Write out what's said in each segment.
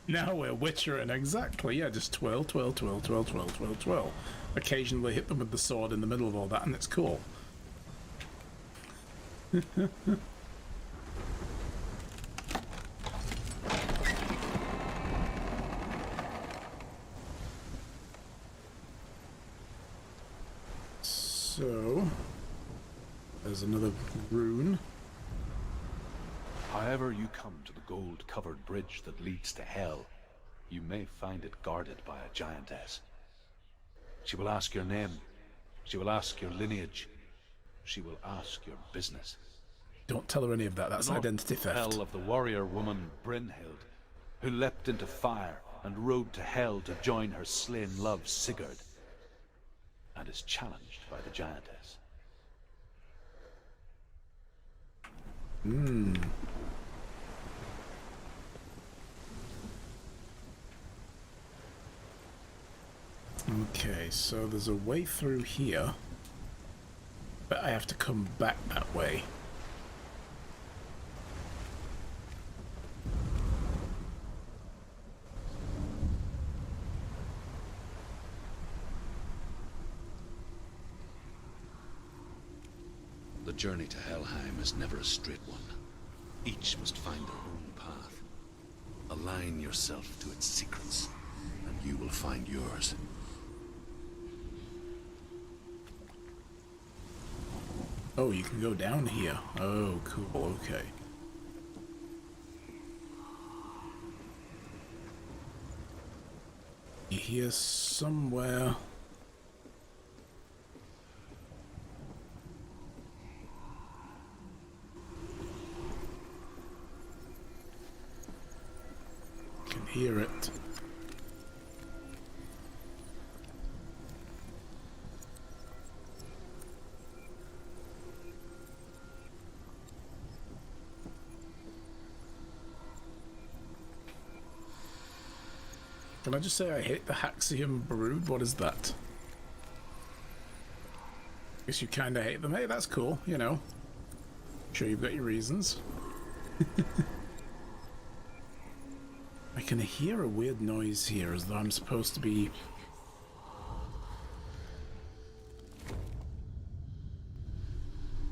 Now we're witchering, exactly. Yeah, just twirl, twirl, twirl, twirl, twirl, twirl, twirl. Occasionally hit them with the sword in the middle of all that, and it's cool. So, there's another rune. However you come to the gold-covered bridge that leads to Hell, you may find it guarded by a giantess. She will ask your name. She will ask your lineage. She will ask your business. Don't tell her any of that. That's identity theft. Hell of the warrior woman Brynhild, who leapt into fire and rode to Hell to join her slain love Sigurd, and is challenged by the giantess. Okay, so there's a way through here, but I have to come back that way. The journey to Helheim is never a straight one. Each must find their own path. Align yourself to its secrets, and you will find yours. Oh, you can go down here. Oh, cool, okay. You hear somewhere... can hear it. Can I just say I hate the Haxium Brood? What is that? Guess you kinda hate them. Hey, that's cool, you know. I'm sure you've got your reasons. I can hear a weird noise here as though I'm supposed to be...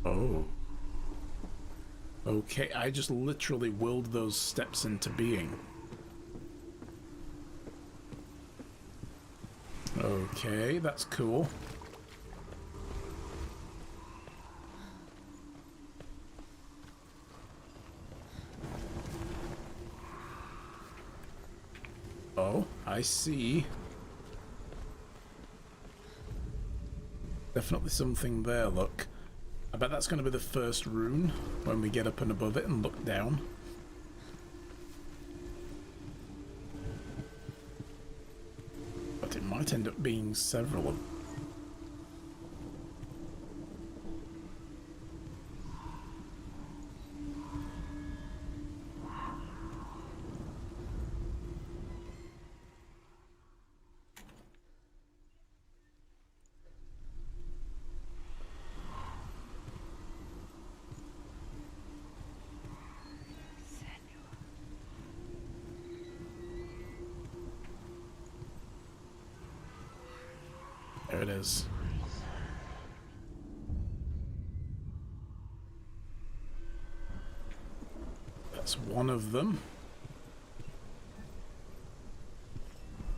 Oh. Okay, I just literally willed those steps into being. Okay, that's cool. Oh, I see. Definitely something there, look. I bet that's going to be the first rune when we get up and above it and look down. But it might end up being several of them. There it is. That's one of them.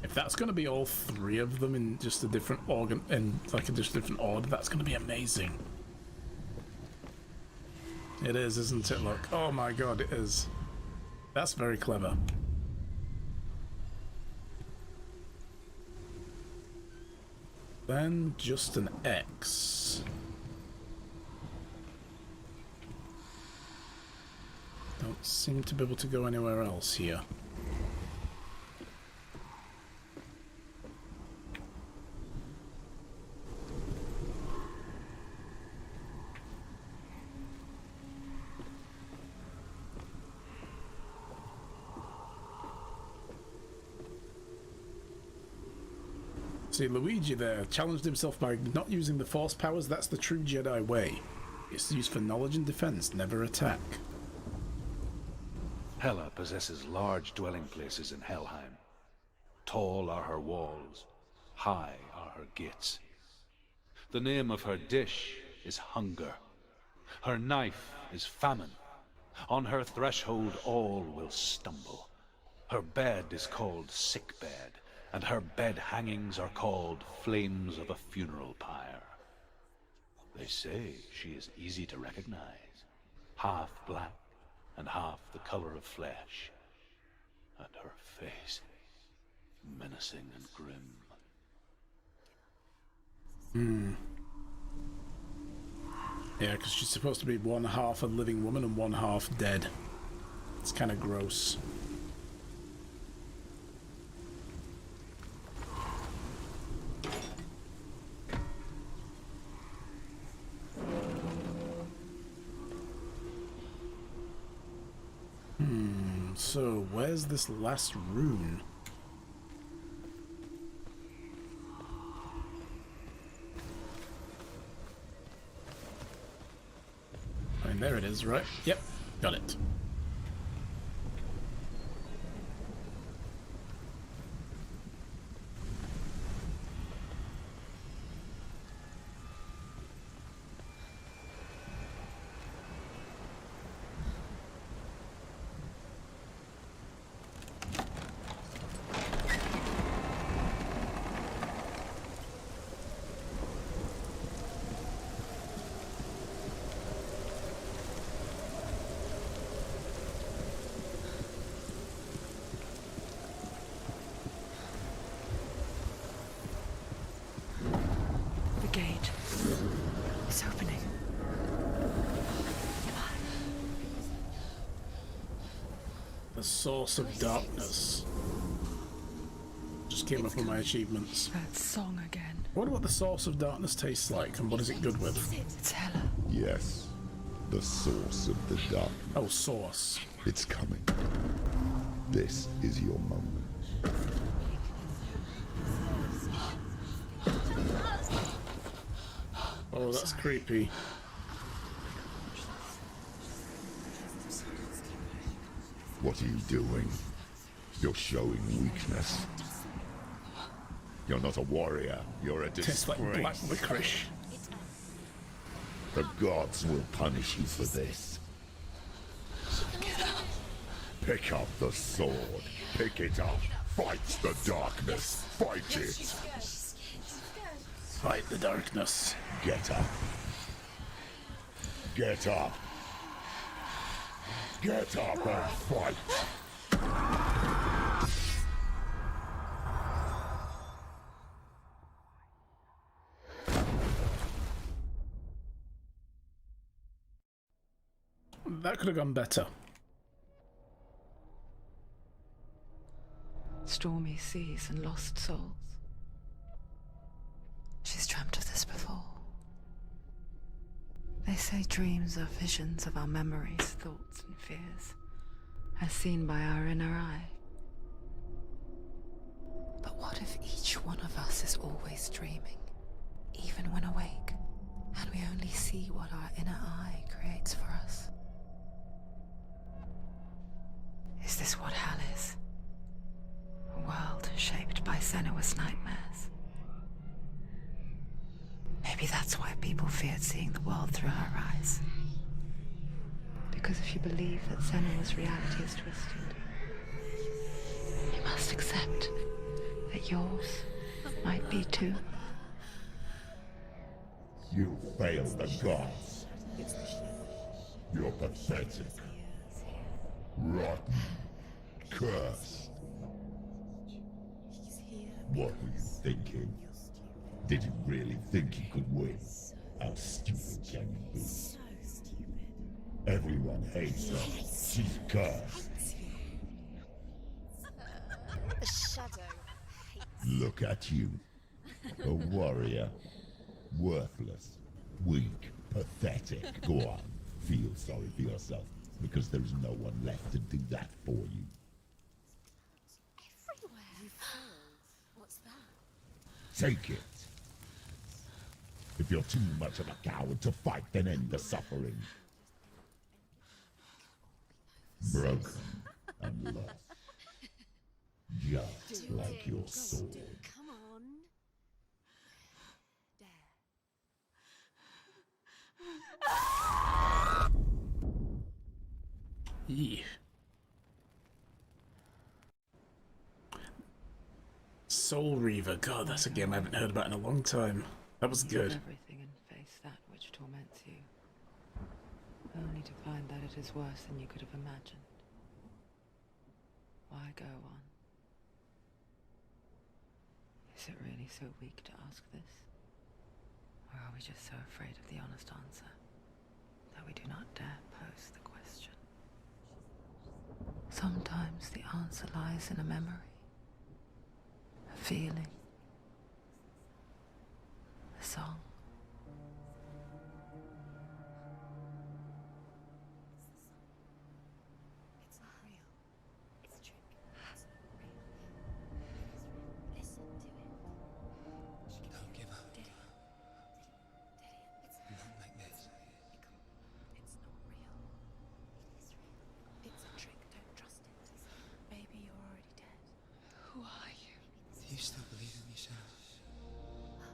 If that's going to be all three of them in just a different organ, in like a just different order, that's going to be amazing. It is, isn't it? Look. Oh my god, it is. That's very clever. Then just an X. Don't seem to be able to go anywhere else here. See, Luigi there challenged himself by not using the force powers. That's the true Jedi way. It's used for knowledge and defense, never attack. Hela possesses large dwelling places in Helheim. Tall are her walls, high are her gates. The name of her dish is hunger. Her knife is famine. On her threshold all will stumble. Her bed is called sick bed, and her bed hangings are called flames of a funeral pyre. They say she is easy to recognize, half black and half the color of flesh, and her face menacing and grim. Yeah, because she's supposed to be one half a living woman and one half dead. It's kind of gross. So, where's this last rune? I mean, there it is, right? Yep, got it. The gate is opening. The source of darkness. Just came up on my achievements. That song again. I wonder what the source of darkness tastes like and what is it good with? It's Hela. Yes, the source of the dark. Oh, source. It's coming. This is your moment. Oh, that's creepy. What are you doing? You're showing weakness. You're not a warrior. You're a Tastes like black disgrace. licorice. The gods will punish you for this. Pick up the sword. Pick it up. Fight the darkness. Fight it. Fight the darkness. Get up. Get up. Get up and fight. That could have gone better. Stormy seas and lost souls. She's dreamt of this before. They say dreams are visions of our memories, thoughts and fears, as seen by our inner eye. But what if each one of us is always dreaming, even when awake, and we only see what our inner eye creates for us? Is this what hell is? A world shaped by Senua's nightmares. Maybe that's why people feared seeing the world through her eyes. Because if you believe that Senua's reality is twisted, you must accept that yours might be too. You failed the gods. You're pathetic. Rotten. Cursed. What were you thinking? Did you really think you could win? How stupid can you be? Everyone hates her. She's cursed. The shadow hates. Look at you. A warrior. Worthless. Weak. Pathetic. Go on. Feel sorry for yourself. Because there's no one left to do that for you. Everywhere. You failed. What's that? Take it. If you're too much of a coward to fight, then end the suffering. broken and lost. Just like your sword. Come on. There. Yeah. Soul Reaver. God, that's a game I haven't heard about in a long time. That was good. Everything and face that which torments you, only to find that it is worse than you could have imagined. Why go on? Is it really so weak to ask this? Or are we just so afraid of the honest answer that we do not dare pose the question? Sometimes the answer lies in a memory, a feeling, a song. It's not real. It's a trick. It's not real. It is real. Listen to it. Don't give up. Did it? It's Not like this. It's not real. It is real. It's a trick. Don't trust it. Maybe you're already dead. Who are you? Do you still believe in yourself? No,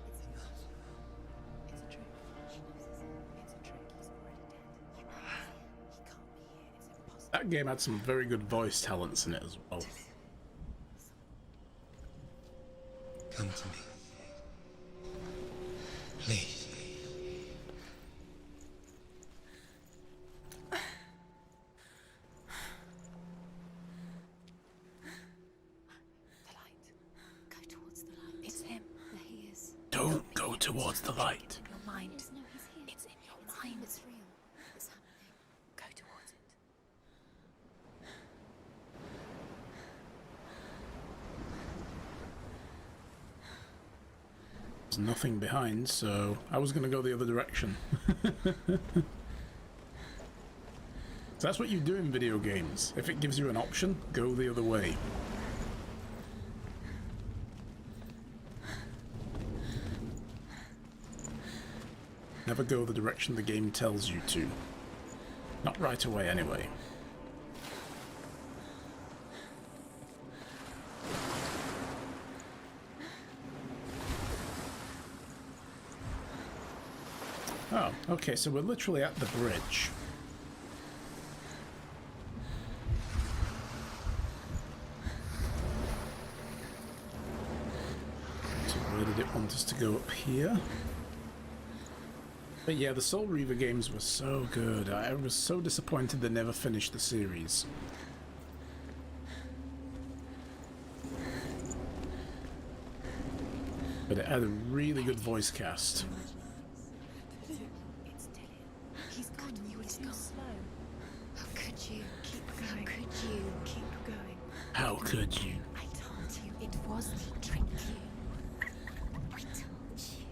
it's not. It's a trick. She knows it's a trick. He's already dead. You know he's here. He can't be here. It's impossible. That game had some very good voice talents in it as well. Come to me. Please. The light. Go towards the light. It's him. There he is. Don't go towards the light. Your mind. No, he's here. It's in your mind. It's real. It's happening. Go towards it. There's nothing behind, so I was going to go the other direction. So that's what you do in video games. If it gives you an option, go the other way. Never go the direction the game tells you to. Not right away, anyway. Oh, okay, so we're literally at the bridge. So where did it want us to go? Up here? But yeah, the Soul Reaver games were so good. I was so disappointed they never finished the series. But it had a really good voice cast. It's Dillian. He's gone. You were too slow. How could you? Keep going. How could you? Keep going. How could you? I told you it wasn't a trick. I told you.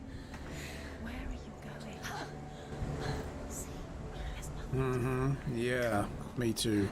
Where are you going? See, there's nothing. Yeah, me too.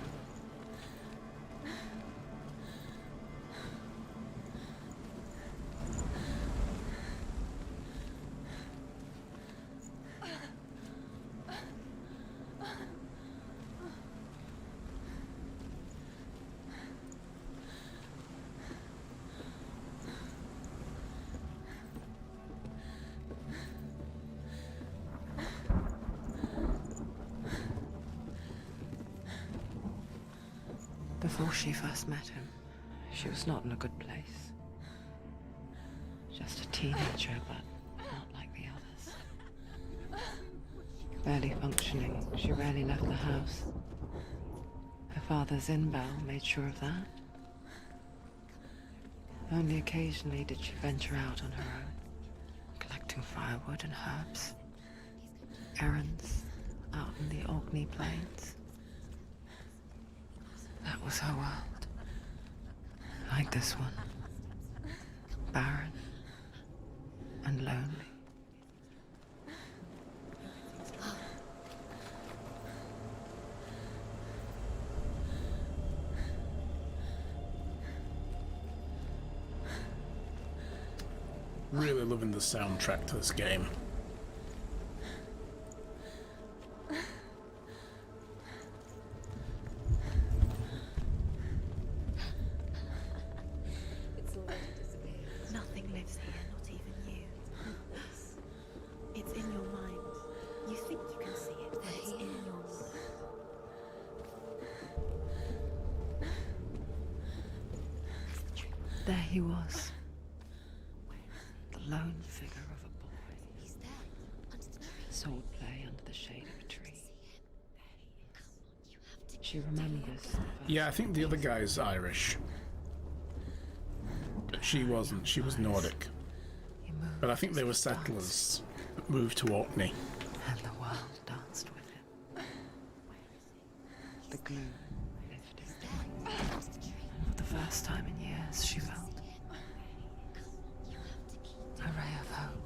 Before she first met him, she was not in a good place. Just a teenager, but not like the others. Barely functioning, she rarely left the house. Her father's in-bell made sure of that. Only occasionally did she venture out on her own, collecting firewood and herbs. Errands out in the Orkney Plains. That was her world. Like this one. Barren and lonely. Really loving the soundtrack to this game. There he was. The lone figure of a boy. He's there, under the tree. Sword play under the shade of a tree. You have to She remembers the first Yeah, I think the other guy's Irish. But she wasn't. She was Nordic. he moved But I think they were as he danced, settlers that moved to Orkney. and the world danced with him. The gloom lifted. For the first time in years, she felt a ray of hope.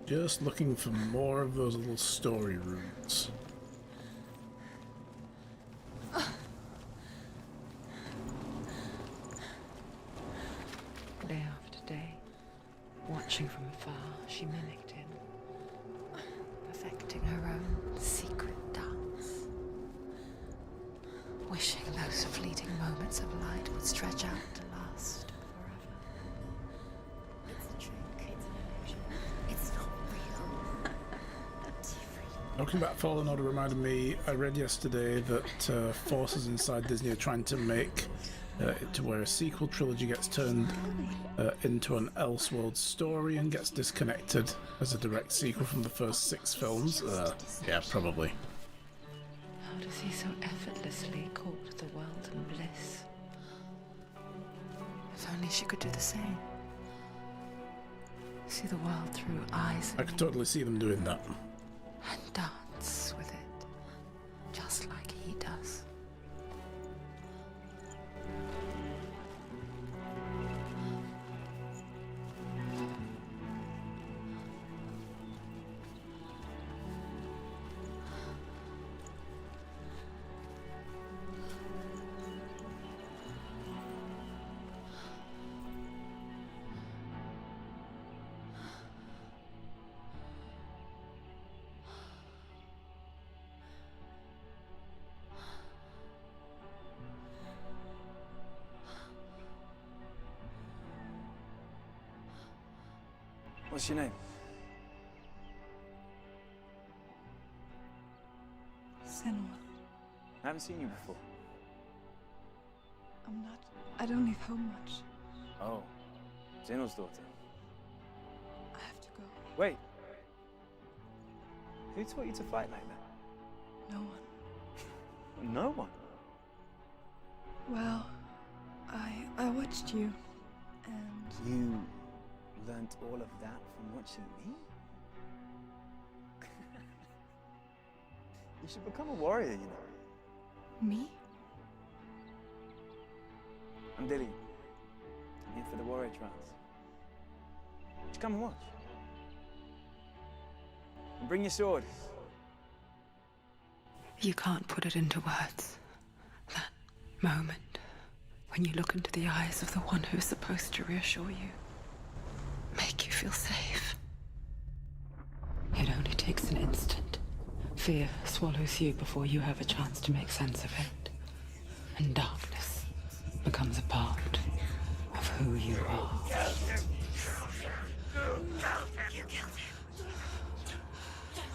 Just looking for more of those little story rooms. Day after day, watching from afar, she mimicked him, perfecting her own secret dance, wishing those fleeting moments of light would stretch out to last forever. It's a trick. It's an illusion. It's not real. Talking about Fallen Order reminded me, I read yesterday that forces inside Disney are trying to make it to where a sequel trilogy gets turned into an Elseworld story and gets disconnected as a direct sequel from the first 6 films. Yeah, probably. How does he so effortlessly court the world and bliss? If only she could do the same. See the world through eyes I could totally see them doing that. and dance with it, just like he does. What's your name? Senua. I haven't seen you before. I'm not. I don't leave home much. Oh, Zeno's daughter. I have to go. Wait. Who taught you to fight like that? No one. No one. Well, I watched you, and You learnt all of that from watching me? You should become a warrior, you know. me? I'm Dilly. I'm here for the warrior trials. Just come and watch. And bring your sword. You can't put it into words. That moment when you look into the eyes of the one who's supposed to reassure you, make you feel safe. It only takes an instant. Fear swallows you before you have a chance to make sense of it. And darkness becomes a part of who you are.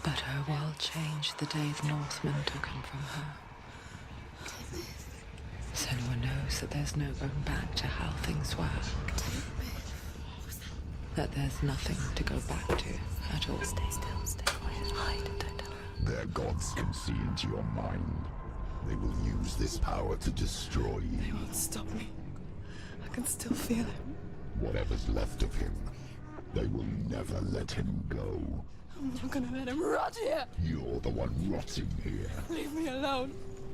But her world changed the day the Northmen took him from her. Senua knows that there's no going back to how things were. That there's nothing to go back to at all. Stay still, stay quiet, hide, don't tell her. Their gods can see into your mind. They will use this power to destroy you. They won't stop me. I can still feel him. Whatever's left of him, they will never let him go. I'm not gonna let him rot here. You're the one rotting here. Leave me alone.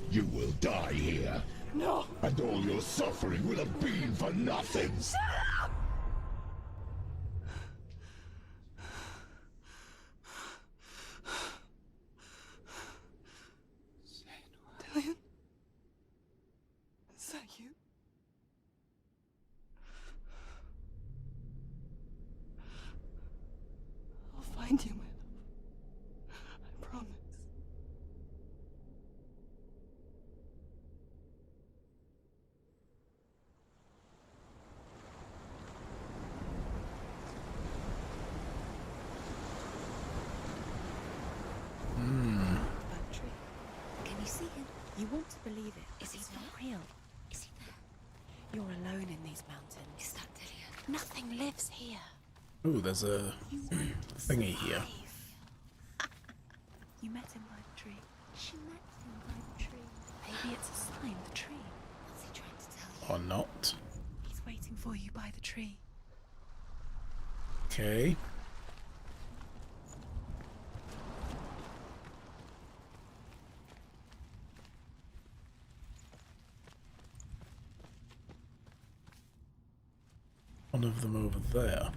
You will die here. No. And all your suffering will have been for nothing. Dillian? Is that you? I'll find you, my love. I promise. Can you see him? You want to believe it, but he's not real. Is he there? You're alone in these mountains. Is that Dillian? Nothing lives here. Ooh, there's a thingy here. You met him by the tree. She met him by the tree. Maybe it's a sign, the tree. What's he trying to tell you? Or not. He's waiting for you by the tree. Okay. One of them over there.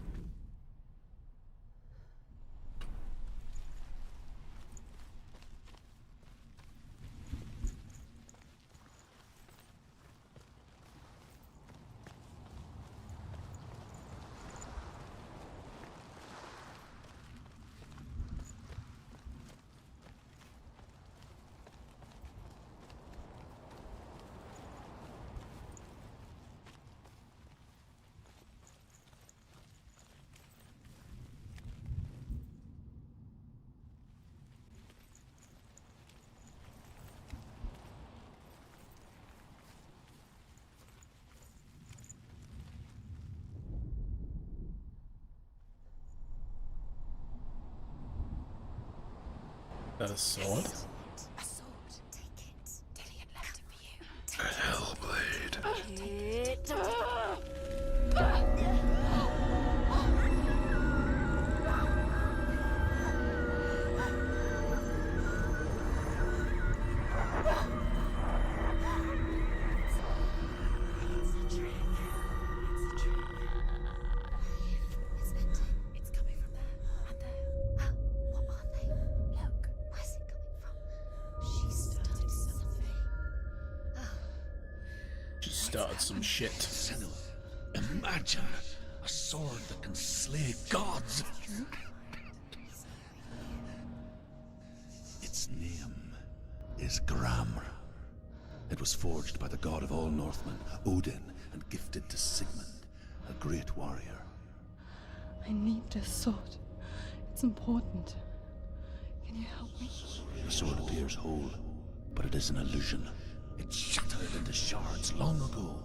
That a sword? A sword. Take it. Dillian left it for you. Hellblade. Take it. It's coming from there and there. What are they? Look. Where's it coming from? She started something. She started some shit. Senua, imagine a sword that can slay gods. Its name is Gramr. It was forged by the god of all Northmen, Odin, and gifted to Sigmund, a great warrior. I need this sword. It's important. Can you help me? The sword appears whole, but it is an illusion. It shattered into shards long ago.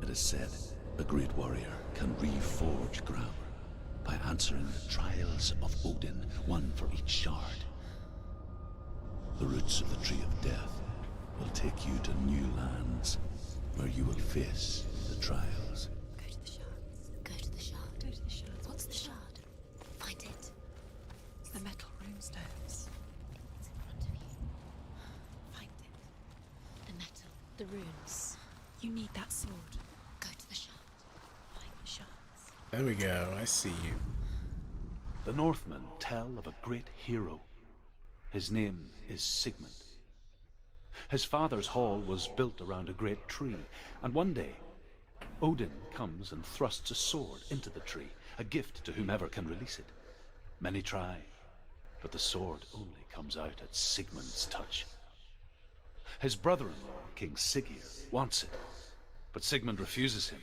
It is said a great warrior can reforge Gramr by answering the trials of Odin, one for each shard. The roots of the Tree of Death will take you to new lands where you will face the trials. Go to the shards. Go to the shard. Go to the shards. What's the shard? Find it. It's the metal runestones. It's in front of you. Find it. The metal. The runes. You need that sword. Go to the shard. Find the shards. There we go, I see you. The Northmen tell of a great hero. His name is Sigmund. His father's hall was built around a great tree, and one day, Odin comes and thrusts a sword into the tree, a gift to whomever can release it. Many try, but the sword only comes out at Sigmund's touch. His brother-in-law, King Siggeir, wants it, but Sigmund refuses him,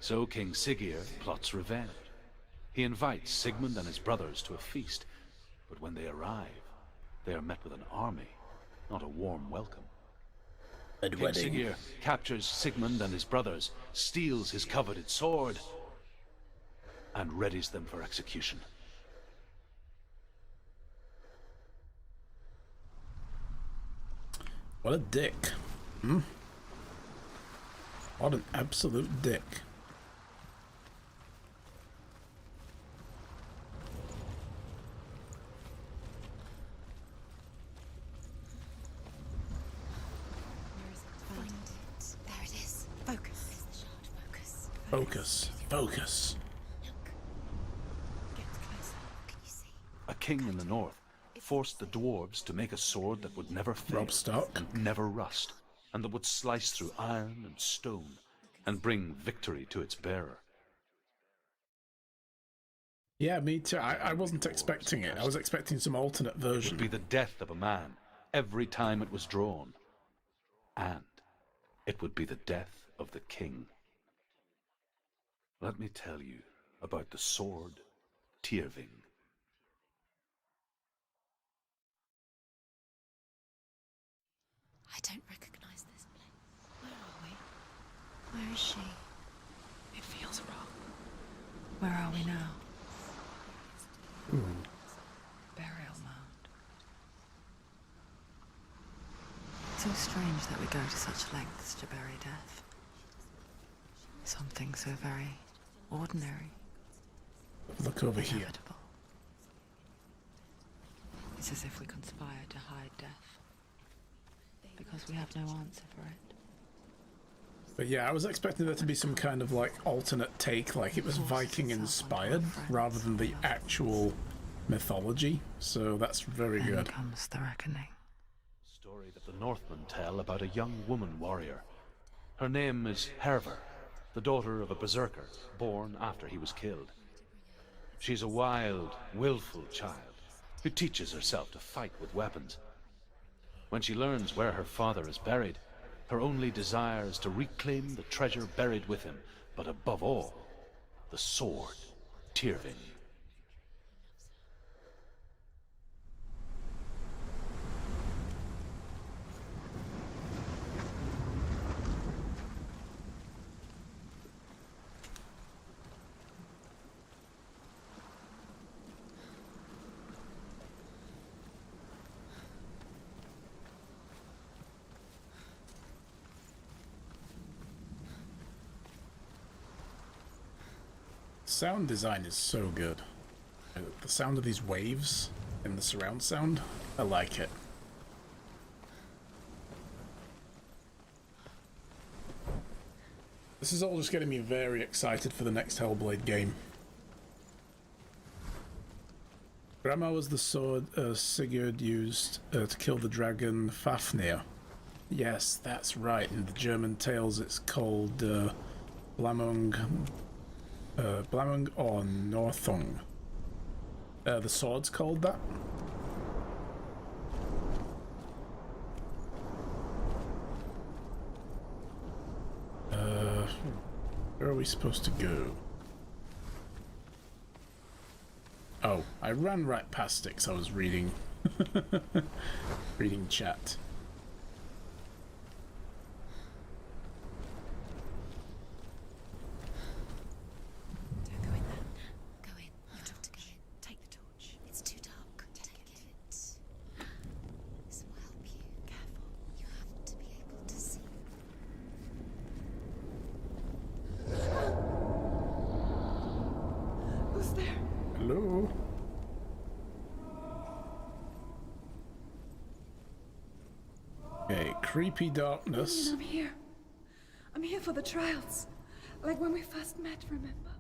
so King Siggeir plots revenge. He invites Sigmund and his brothers to a feast, but when they arrive, they are met with an army, not a warm welcome. King Siggeir captures Sigmund and his brothers, steals his coveted sword, and readies them for execution. What a dick. Hmm? What an absolute dick. Find it. There it is. Focus. There's the shard. Focus. Focus. Focus. Look. Get closer. What can you see? A king in the north forced the dwarves to make a sword that would never fail Rob Stark. and never rust, and that would slice through iron and stone and bring victory to its bearer. Yeah, me too. I wasn't expecting it. I was expecting some alternate It would version. be the death of a man every time it was drawn. And it would be the death of the king. Let me tell you about the sword Tyrving. I don't recognize this place. Where are we? Where is she? It feels wrong. Where are we now? Hmm. Burial mound. So strange that we go to such lengths to bury death. Something so very ordinary, Look over here. inevitable. It's as if we conspire to hide death, because we have no answer for it. But yeah, I was expecting there to be some kind of like alternate take, like it was Viking inspired rather than the actual mythology. So that's very Then good. comes the reckoning. Story that the Northmen tell about a young woman warrior. Her name is Hervor, the daughter of a berserker born after he was killed. She's a wild, willful child who teaches herself to fight with weapons. When she learns where her father is buried, her only desire is to reclaim the treasure buried with him, but above all, the sword, Tyrving. Sound design is so good. The sound of these waves in the surround sound, I like it. This is all just getting me very excited for the next Hellblade game. Grandma was the sword Sigurd used to kill the dragon Fafnir. Yes, that's right. In the German tales, it's called Blamung or Northung. The sword's called that. Where are we supposed to go? Oh, I ran right past it because I was reading reading chat. Don't go in there. Go in. You've got to go in. Take the torch. It's too dark. Take it. This will help you. Careful. You have to be able to see. Who's there? Hello? Okay, creepy darkness. I'm here. I'm here for the trials. Like when we first met, remember?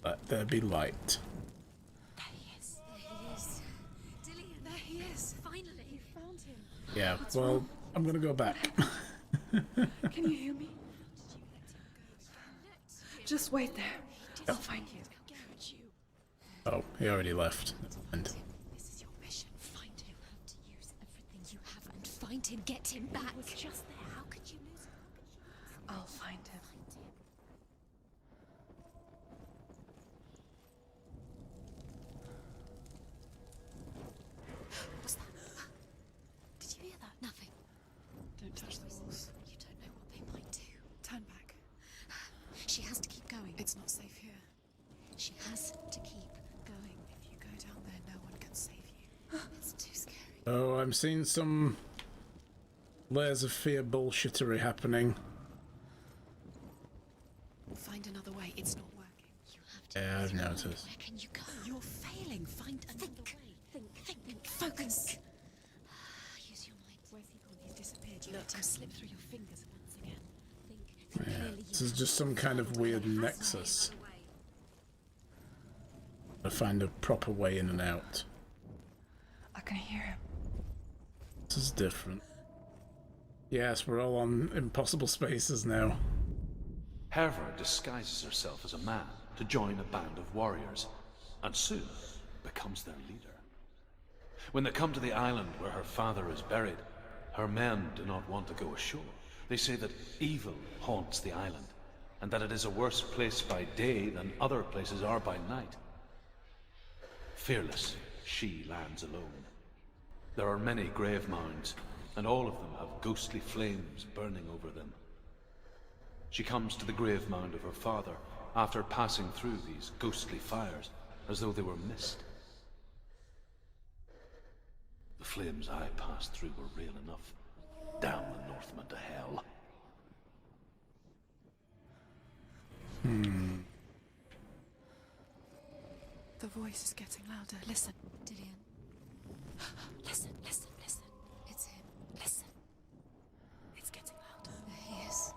Let there be light. There he is. There he is. Dillian, there he is. Finally. You found him. Yeah, well, I'm gonna go back. Can you hear me? Just wait there. I'll find you. Oh, he already left. And This is your mission. Find him. You have to use everything you have and find him. Get him back. He was just there. How could you lose him? I'll find him. going. It's not safe here. She has to keep going. If you go down there, no one can save you. It's too scary. Oh, I'm seeing some layers of fear bullshittery happening. Find another way. It's not working. You have to. Yeah, I've noticed. Where can you go? You're failing. Find another way. Think. Focus. Use your mind. Where's he gone? He's disappeared. You let him slip through your fingers once again. Think Yeah, clearly. this is just some kind of weird nexus. To find a proper way in and out. I can hear him. This is different. Yes, we're all on impossible spaces now. Herva disguises herself as a man to join a band of warriors, and soon becomes their leader. When they come to the island where her father is buried, her men do not want to go ashore. They say that evil haunts the island, and that it is a worse place by day than other places are by night. Fearless, she lands alone. There are many grave mounds, and all of them have ghostly flames burning over them. She comes to the grave mound of her father after passing through these ghostly fires, as though they were mist. The flames I passed through were real enough. Damn the Northmen to hell. The voice is getting louder. Listen. Dillian. Listen. It's him. Listen. It's getting louder. There he is.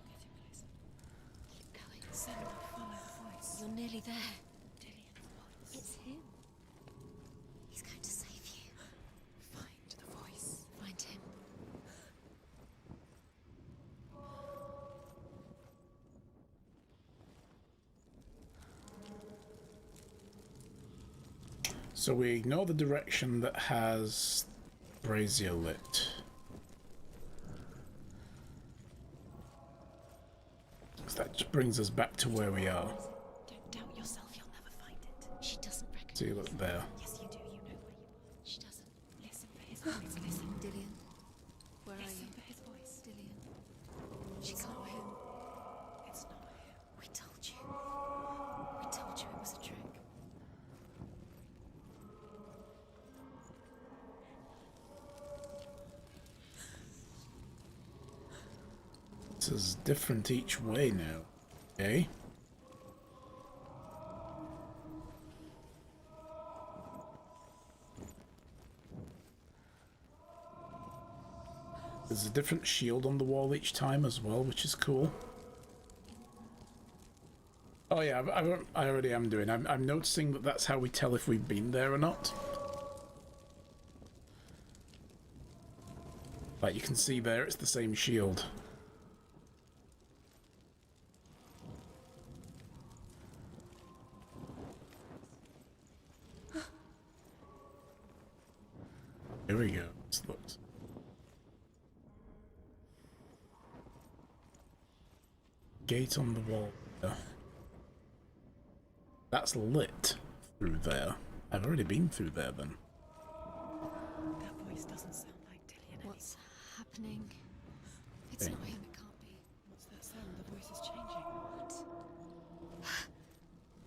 You're getting closer. Keep going. Senua, follow the voice. You're nearly there. Dillian's voice. It's him. He's going to save you. Find the voice. Find him. So we ignore the direction that has brazier lit. So that just brings us back to where we are. Don't doubt yourself. You'll never find it. She doesn't recognize. See, look there. Yes, you do. You know where you are. She doesn't. Listen for his voice. Listen. Dillian. Where are Listen you? for his voice. Dillian. It's She not can't. him. It's not him. We told you. We told you it was a trick. This is different each way now. Okay. There's a different shield on the wall each time as well, which is cool. Oh yeah, I already am doing. I'm noticing that that's how we tell if we've been there or not. Like you can see there, it's the same shield. Here we go. This looks. Gate on the wall. That's lit through there. I've already been through there then. That voice doesn't sound like Dillian anymore. What's happening? It's Thing. not him. It can't be. What's that sound? The voice is changing. What?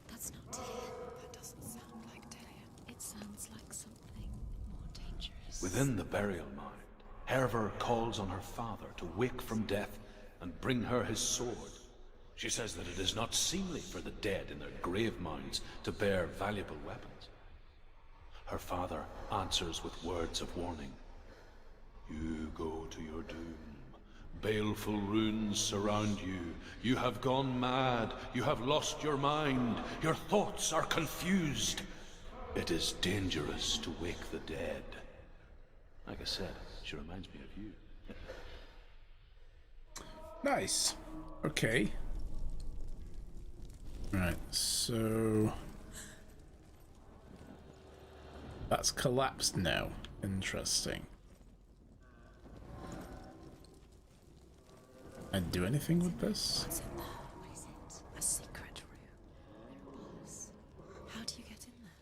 That's not Dillian. That doesn't sound like Dillian. It sounds like something more dangerous. Within the burial mound, Herva calls on her father to wake from death and bring her his sword. She says that it is not seemly for the dead in their grave mounds to bear valuable weapons. Her father answers with words of warning. You go to your doom. Baleful runes surround you. You have gone mad. You have lost your mind. Your thoughts are confused. It is dangerous to wake the dead. Like I said, she reminds me of you. Nice. Okay. Right, so that's collapsed now. Interesting. I'd do anything with this? What's in there? What is it? A secret room. There are bars. How do you get in there?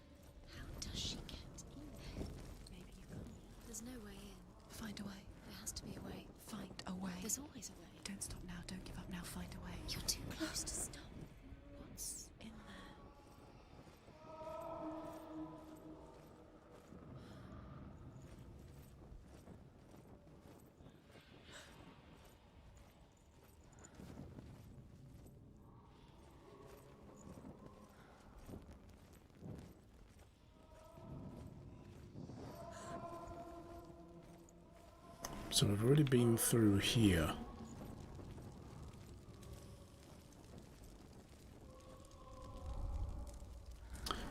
How does she get in there? Maybe you can. There's no way in. Find a way. There has to be a way. Find a way. There's always a way. Don't stop now. Don't give up now. Find a way. You're too close to stop. So we've already been through here.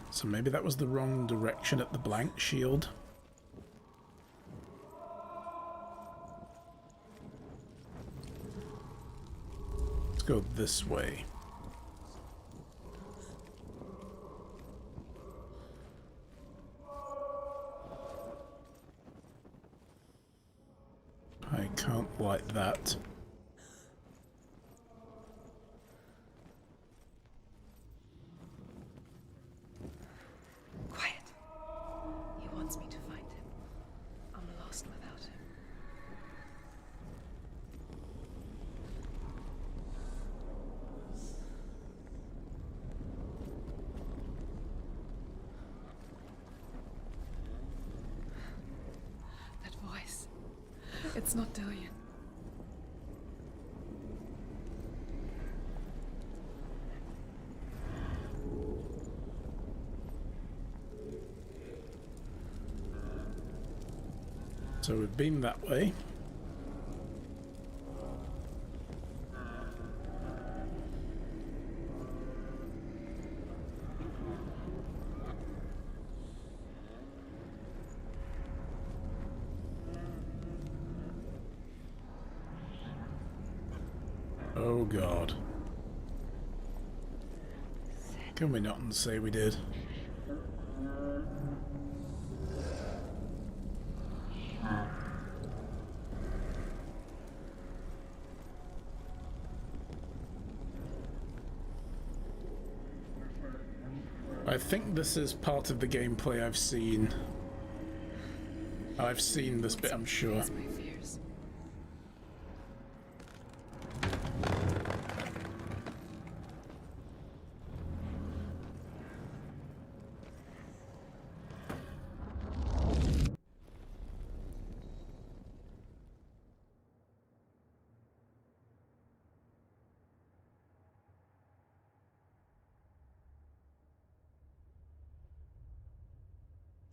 So maybe that was the wrong direction at the blank shield. Let's go this way. I can't light that. Quiet. He wants me to find him. I'm lost without him. That voice. It's not Dillian. So we've been that way. Oh God. Can we not say we did? I think this is part of the gameplay I've seen. I've seen this bit, I'm sure. That's my fears.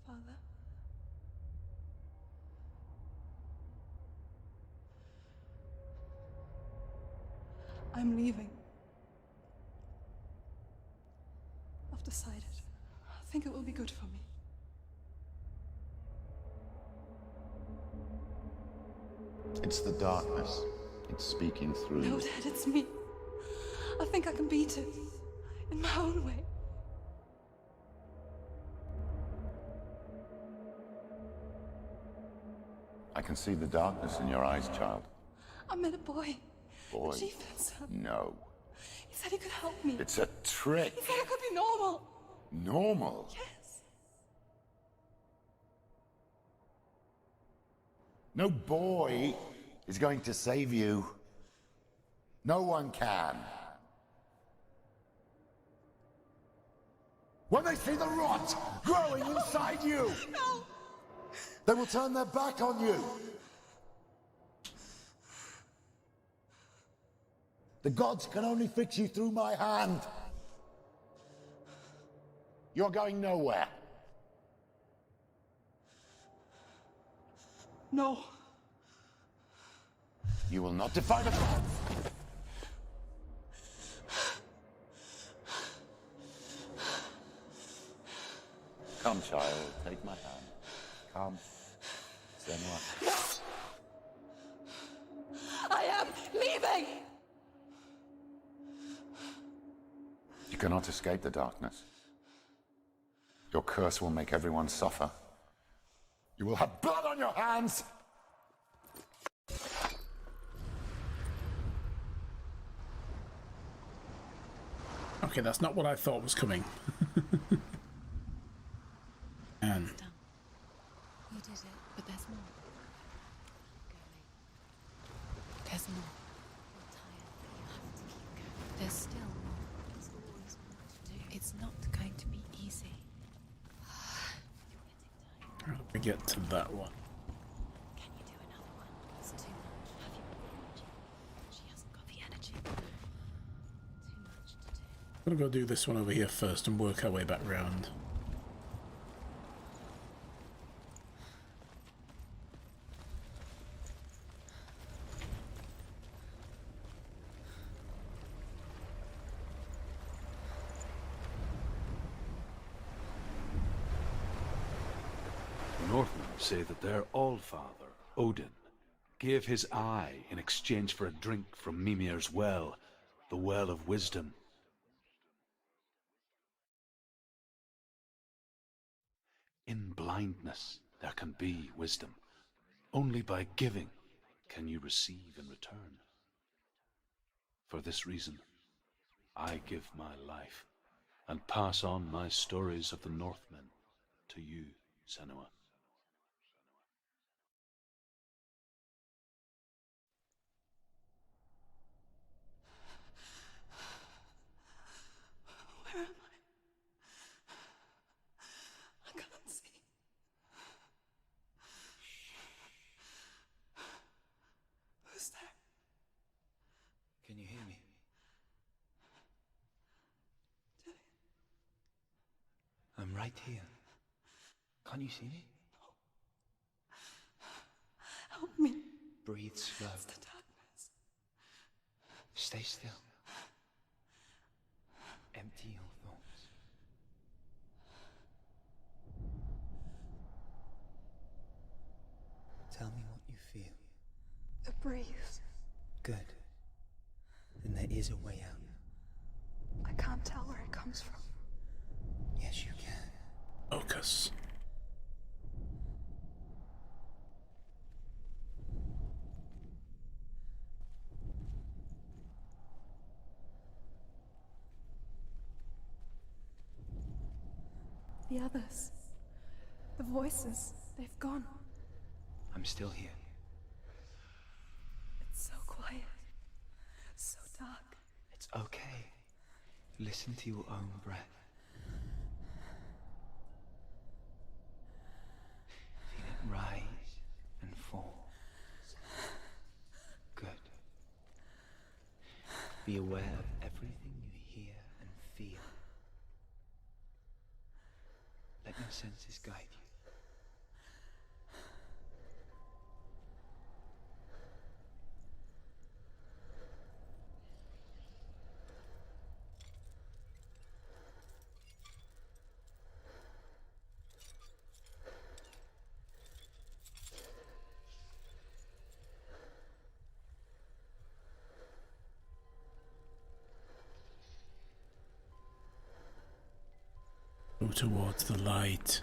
Father? I'm leaving. I've decided. I think it will be good for me. It's the darkness. It's speaking through No, you. Dad, it's me. I think I can beat it. In my own way. I can see the darkness in your eyes, child. I met a boy. Boy. The chieftain's son. No. He said he could help me. It's a trick. He said I could be normal. Normal? Yes. No boy is going to save you. No one can. When they see the rot growing inside you, No. they will turn their back on you. The gods can only fix you through my hand. You're going nowhere. No. You will not defy the gods. Come, child, take my hand. Come. Senua. I am leaving. You cannot escape the darkness. Your curse will make everyone suffer. You will have blood on your hands! Okay, that's not what I thought was coming. And Done. You did it, but there's more. Going. There's more. You're tired, but you have to keep going. There's still more. There's always more to do. It's not going to be easy. You're getting tired. how do we get to that one? Can you do another one? It's too much. Have you got the energy? She hasn't got the energy. Too much to do. I'm gonna go do this one over here first and work our way back round. say that their Allfather, Odin, gave his eye in exchange for a drink from Mimir's well, the Well of Wisdom. In blindness there can be wisdom. Only by giving can you receive in return. For this reason, I give my life and pass on my stories of the Northmen to you, Senua. Where am I? I can't see. Who's there? Can you hear me? I'm right here. Can't you see me? Help me. Breathe slow. It's the darkness. Stay still. Empty your thoughts. Tell me what you feel. A breeze. Good. Then there is a way out. I can't tell where it comes from. Yes, you can. Focus. The others. The voices. They've gone. I'm still here. It's so quiet. So dark. It's okay. Listen to your own breath. Feel it rise and fall. Good. Be aware of everything you hear and feel. Let your senses guide you. Go towards the light.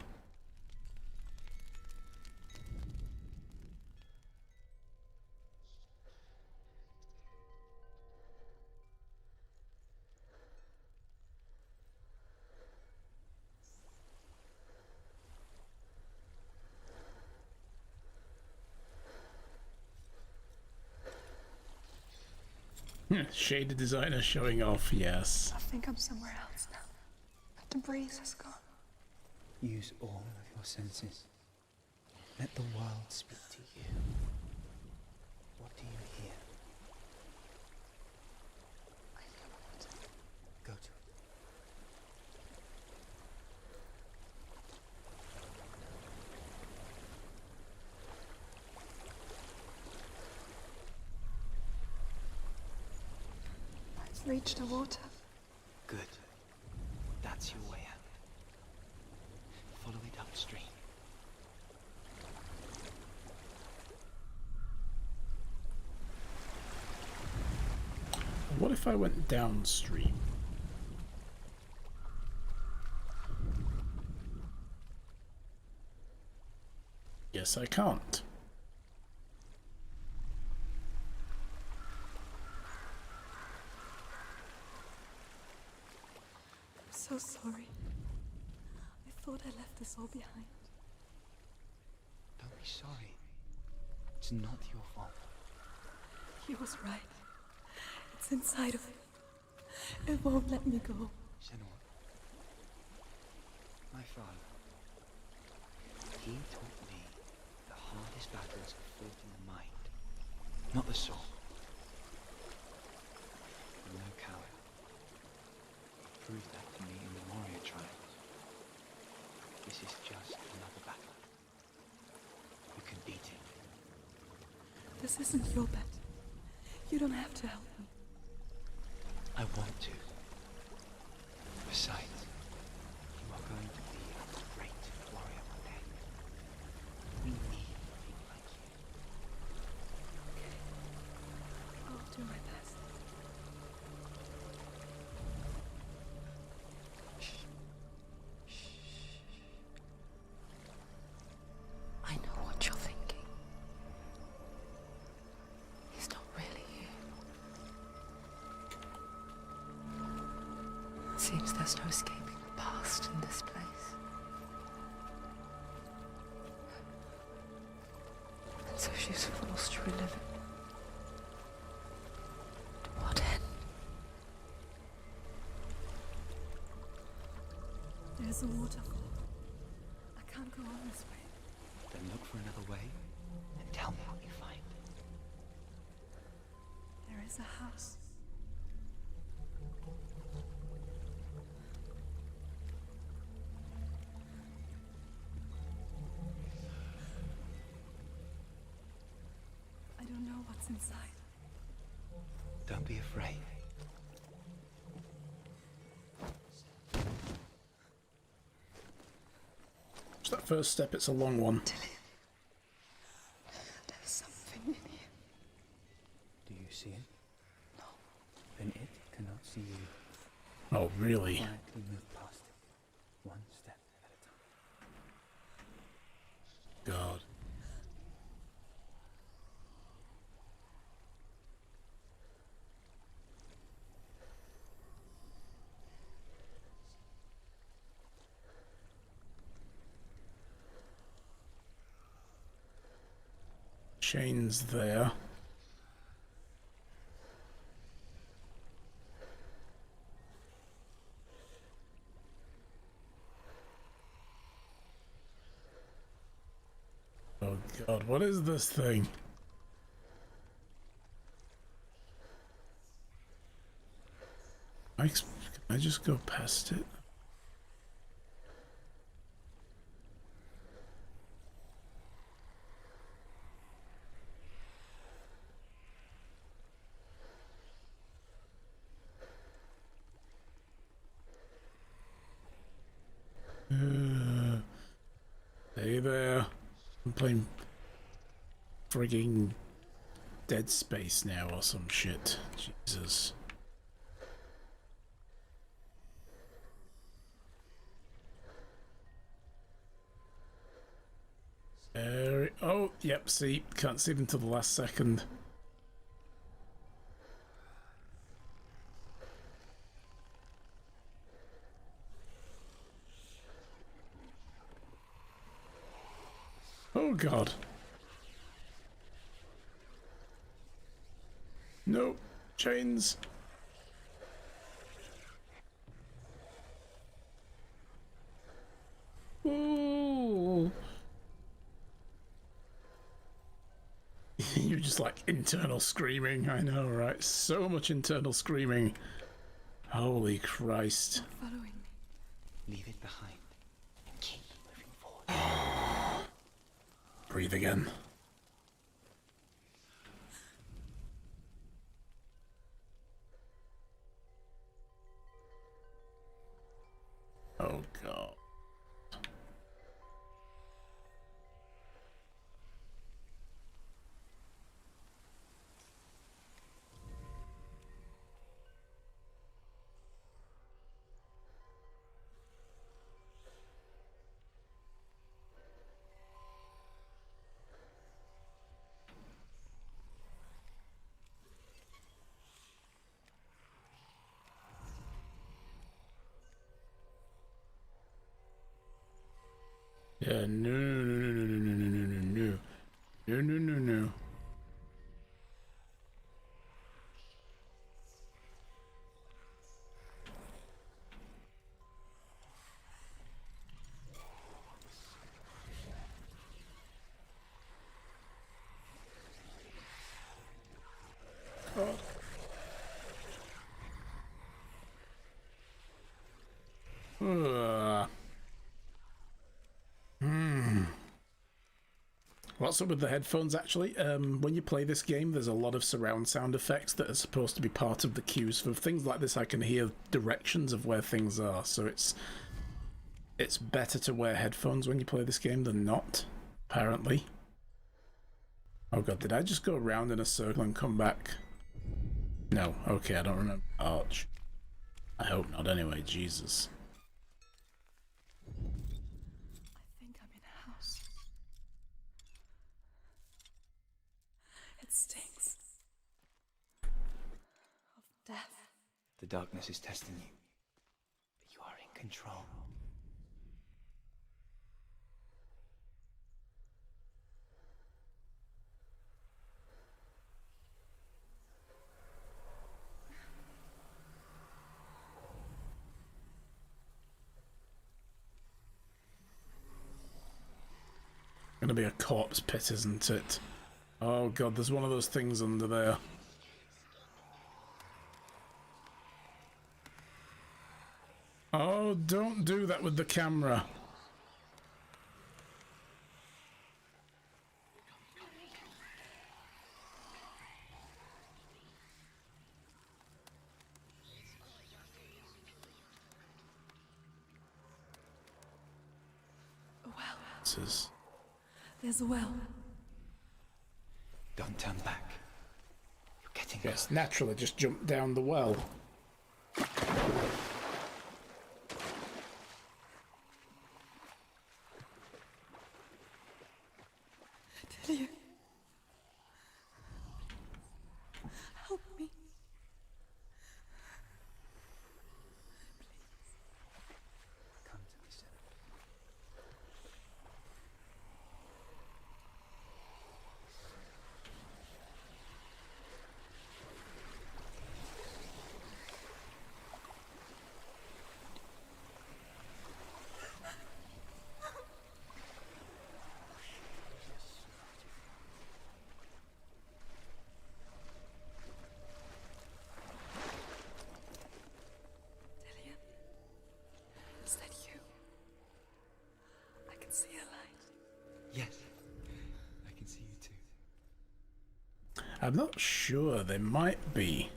Shaded designer showing off, yes. I think I'm somewhere else now. The breeze is gone. Use all of your senses. Let the world speak to you. What do you hear? I hear water. Go to it. I've reached the water. Good. That's your way out. Follow it upstream. What if I went downstream? Yes, I can't. I'm so sorry. I thought I left this all behind. Don't be sorry. It's not your fault. He was right. It's inside of me. It won't let me go. Senua. My father. He taught me the hardest battles are fought in the mind, not the soul. I'm no coward. He proved that to me in the warrior trials. This is just another battle. You can beat it. This isn't your bet. You don't have to help me. I want to. Besides, you are going to be a great warrior one day. We seems there's no escaping the past in this place. And so she's forced to relive it. To what end? There's a waterfall. I can't go on this way. Then look for another way and tell me what you find. There is a house. I don't know what's inside. Don't be afraid. Just that first step, it's a long one. There's something in here. Do you see it? No. Then it cannot see you. Oh, really? Quietly move past it, one step at a time. God. Chains there. Oh God, what is this thing? Can I just go past it? Stay there. I'm playing frigging Dead Space now or some shit. Jesus. Oh, yep, see, can't see them till the last second. Oh God. No, chains. Ooh. You're just like internal screaming. I know, right? So much internal screaming. Holy Christ. Following me. Leave it behind and keep moving forward. Breathe again. Oh God. Yeah, no, no, no, no, no, no, no, no, no, no, no, no, no. God. What's up with the headphones, actually? When you play this game, there's a lot of surround sound effects that are supposed to be part of the cues. For things like this, I can hear directions of where things are, so it's better to wear headphones when you play this game than not, apparently. Oh God, did I just go around in a circle and come back? No, okay, I don't remember. Arch. I hope not anyway, Jesus. I think I'm in a house. It stinks. Of death. The darkness is testing you. control. Gonna be a corpse pit, isn't it? Oh god, there's one of those things under there. Oh, don't do that with the camera. A well. This is... There's a well. Don't turn back. You're getting Yes, naturally, just jump down the well. Delia. Help me. Come to me, Senua. Delia. Is that you? I can see a light. Yes, I can see you too. I'm not sure, they might be.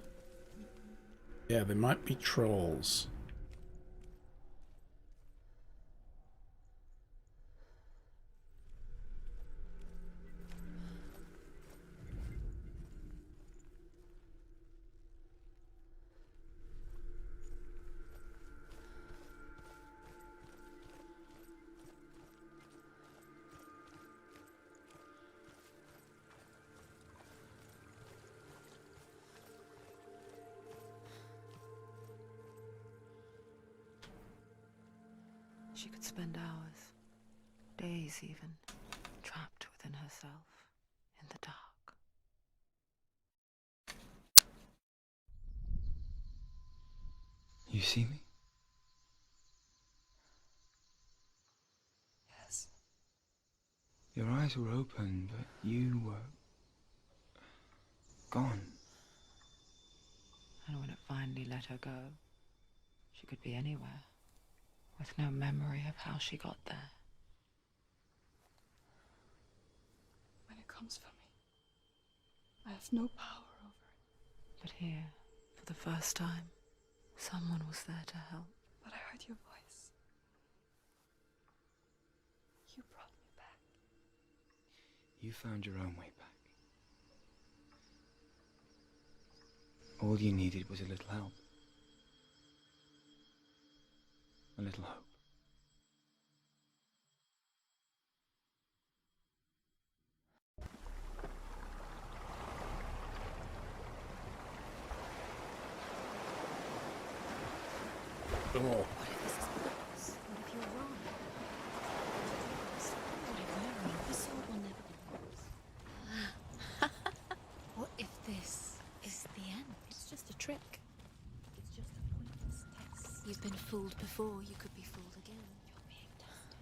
Yeah, they might be trolls. She could spend hours, days even, trapped within herself, in the dark. You see me? Yes. Your eyes were open, but you were gone. And when it finally let her go, she could be anywhere, with no memory of how she got there. When it comes for me, I have no power over it. But here, for the first time, someone was there to help. But I heard your voice. You brought me back. You found your own way back. All you needed was a little help. A little hope. Oh. What if this is bogus? What if you're wrong? What if we're wrong? The sword will never be lost. What if this is the end? It's just a trick. It's just a pointless test. You've been fooled before. You could be fooled again. You're being tested.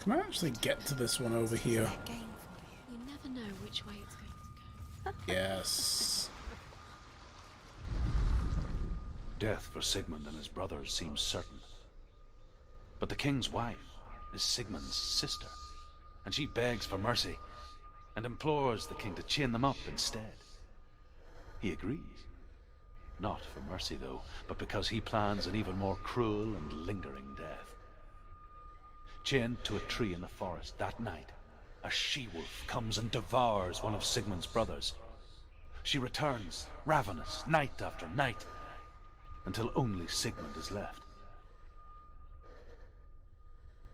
Can I actually get to this one over here? It's a game for you. You never know which way it's going to go. Yes. Death for Sigmund and his brothers seems certain. But the king's wife is Sigmund's sister, and she begs for mercy and implores the king to chain them up instead. He agrees. Not for mercy, though, but because he plans an even more cruel and lingering death. Chained to a tree in the forest that night, a she-wolf comes and devours one of Sigmund's brothers. She returns, ravenous, night after night, until only Sigmund is left.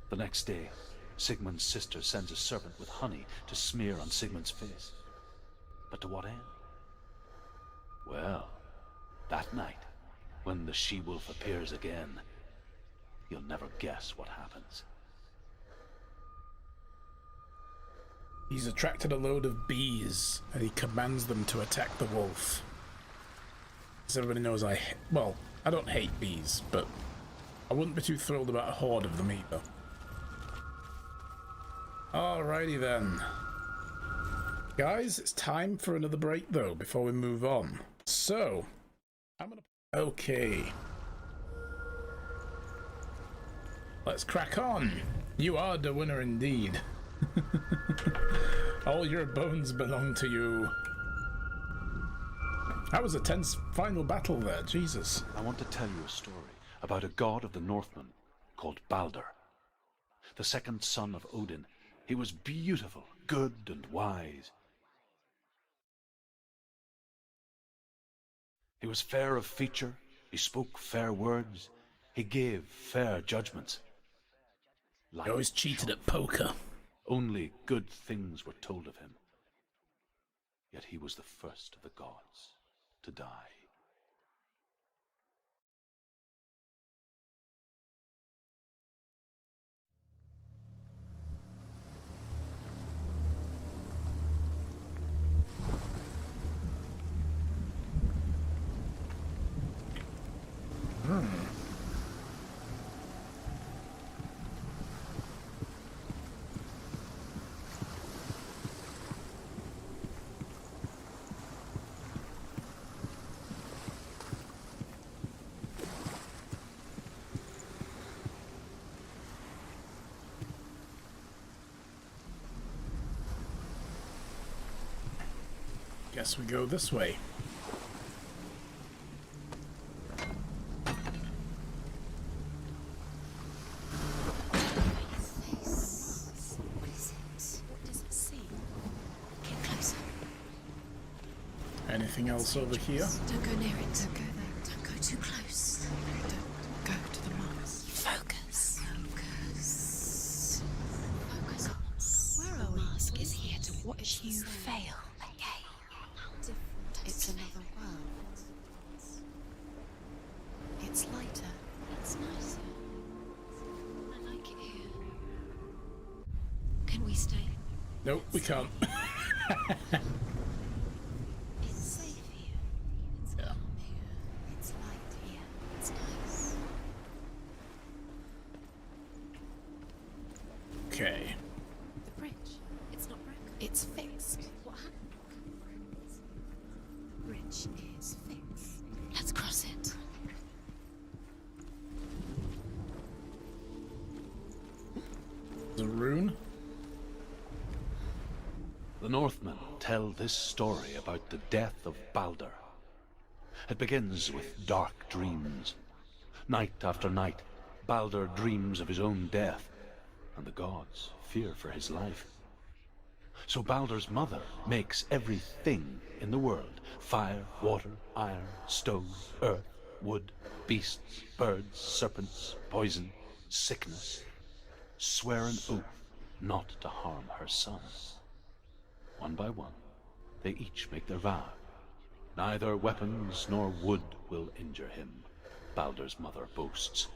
The next day, Sigmund's sister sends a servant with honey to smear on Sigmund's face. But to what end? Well, that night, When the she-wolf appears again, you'll never guess what happens. He's attracted a load of bees, and he commands them to attack the wolf. As everybody knows, I don't hate bees, but I wouldn't be too thrilled about a horde of them either. Alrighty then. Guys, it's time for another break though, before we move on. So, okay. Let's crack on. You are the winner indeed. All your bones belong to you. That was a tense final battle there, Jesus. I want to tell you a story about a god of the Northmen called Balder. The second son of Odin. He was beautiful, good, and wise. He was fair of feature, he spoke fair words, he gave fair judgments. He always cheated at poker. Only good things were told of him. Yet he was the first of the gods to die. Guess we go this way. Anything else over here? Don't go near it. Don't go there. Don't go too close. Don't go to the mask. Focus. Focus. Focus. Where are we? The mask is here to watch you fail. Okay. It's another world. It's lighter. It's nicer. I like it here. Can we stay? Nope, we can't. It's safe here. It's calm here. It's light here. It's nice. Okay. The bridge. It's not broken. It's fixed. What happened? The bridge is fixed. Let's cross it. The rune? The Northmen tell this story about the death of Balder. It begins with dark dreams. Night after night, Balder dreams of his own death, and the gods fear for his life. So Balder's mother makes everything in the world: fire, water, iron, stone, earth, wood, beasts, birds, serpents, poison, sickness, swear an oath not to harm her sons. One by one, they each make their vow. Neither weapons nor wood will injure him, Balder's mother boasts.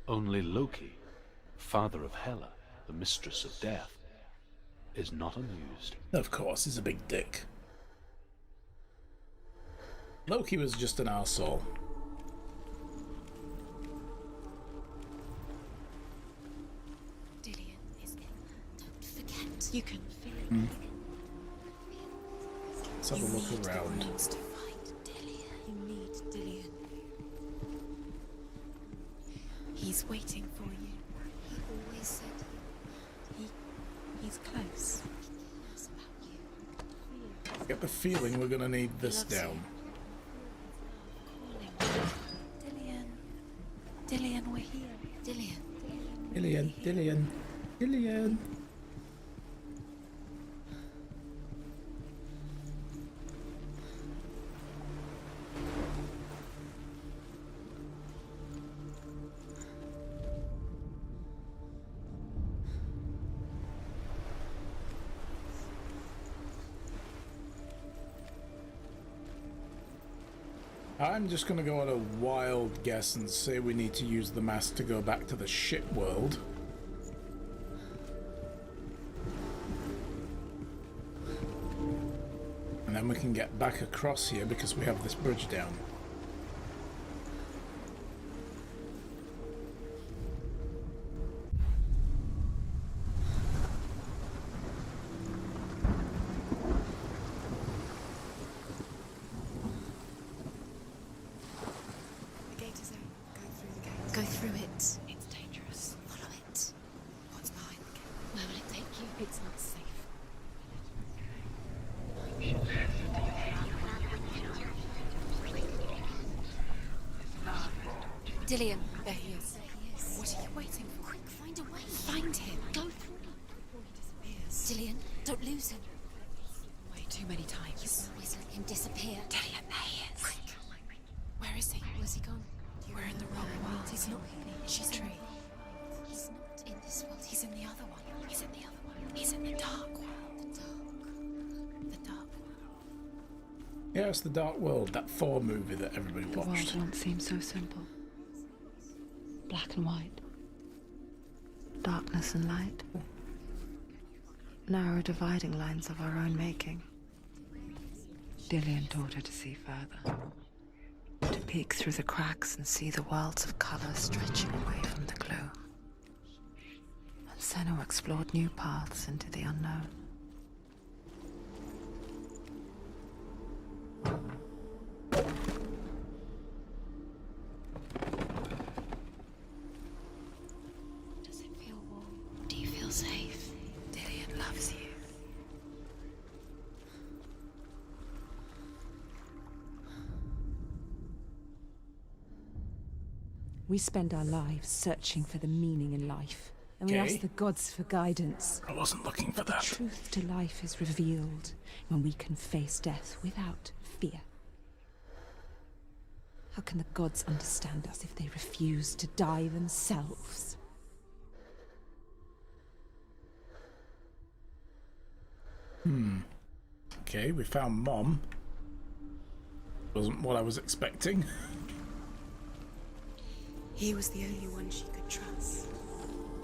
Only Loki, father of Hela, the mistress of death, is not amused. Of course, he's a big dick. Loki was just an arsehole. Dillion is in there. Don't forget. You can feel it. Let's have a look around. To fight Dillion. You need Dillion. He's waiting for you. He always said he's close. He cares about you. Get the feeling we're gonna need this down. Dillion, we're here. Dillion. Dillion. I'm just going to go on a wild guess and say we need to use the mask to go back to the ship world. And then we can get back across here because we have this bridge down. The gate is open. Go through the gate. Go through it. It's dangerous. Follow it. What's behind the gate? Where will it take you? It's not safe. Dillian. There he is. There he is. What are you waiting for? Quick, find a way. Find him. Go through before he disappears. Dillian, don't lose him. Way too many times. Always let him disappear. Dillian, there he is. Quick. Where is he? Where's he gone? We're in the wrong world. He's not here. She's He's in tree. He's not in this world. He's in the other one. He's in the other one. He's in the dark world. the dark. The dark world. Yeah, it's the Dark World, that Thor movie that everybody The world watched. once seemed so simple. Black and white. Darkness and light. Narrow dividing lines of our own making. Dillian taught her to see further. To peek through the cracks and see the worlds of color stretching away from the gloom. And Senua explored new paths into the unknown. Does it feel warm? Do you feel safe? Dillian loves you. We spend our lives searching for the meaning in life, and we Okay. ask the gods for guidance. I wasn't looking for The that. truth to life is revealed when we can face death without fear. How can the gods understand us if they refuse to die themselves? Okay, we found Mom. Wasn't what I was expecting. He was the only one she could trust.